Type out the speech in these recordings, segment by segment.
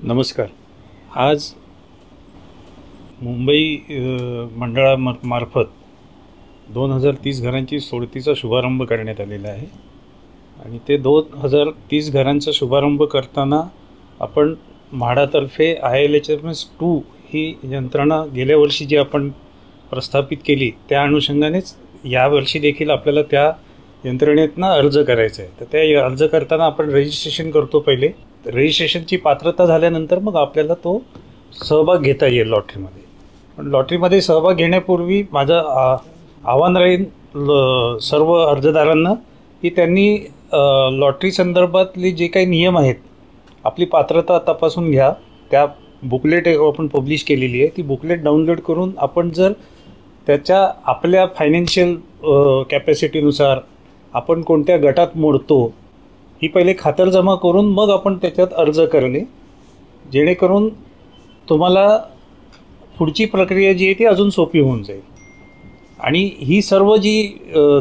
नमस्कार. आज मुंबई मंडळामार्फत 2030 घरांची सोडतीचा शुभारंभ करण्यात आलेला आहे आणि ते 2030 घरांचा शुभारंभ करताना आपण म्हाडातर्फे ILHMS-2 ही यंत्रणा गेल्या वर्षी जी आपण प्रस्थापित केली त्या अनुषंगानेच यावर्षी देखील आपल्याला त्या यंत्रणेतनं अर्ज करायचा आहे. तर त्या अर्ज करताना आपण रजिस्ट्रेशन करतो. पहिले रजिस्ट्रेशनची पात्रता झाल्यानंतर मग आपल्याला तो सहभाग घेता येईल लॉटरीमध्ये. पण लॉटरीमध्ये सहभाग घेण्यापूर्वी माझं आव्हान राहील सर्व अर्जदारांना की त्यांनी लॉटरी संदर्भातले जे काही नियम आहेत आपली पात्रता तपासून घ्या. त्या बुकलेट आपण पब्लिश केलेली आहे, ती बुकलेट डाउनलोड करून आपण जर त्याच्या आपल्या फायनान्शियल कॅपॅसिटीनुसार आपण कोणत्या गटात मोडतो ही पहिले खातरजमा करून मग आपण त्याच्यात अर्ज करणे, जेणेकरून तुम्हाला पुढची प्रक्रिया जी आहे ती अजून सोपी होऊन जाईल. आणि ही सर्व जी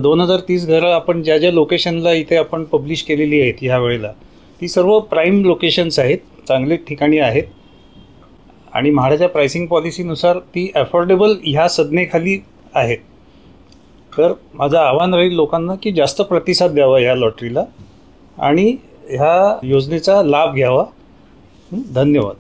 2030 घरं आपण ज्या ज्या लोकेशनला इथे आपण पब्लिश केलेली आहेत ह्या वेळेला, ती सर्व प्राईम लोकेशन्स आहेत, चांगले ठिकाणी आहेत आणि म्हाडाच्या प्राइसिंग पॉलिसीनुसार ती अफोर्डेबल ह्या संज्ञेखाली आहेत. तर माझं आव्हान राहील लोकांना की जास्त प्रतिसाद द्यावा ह्या लॉटरीला आणि ह्या योजनेचा लाभ घ्यावा. धन्यवाद.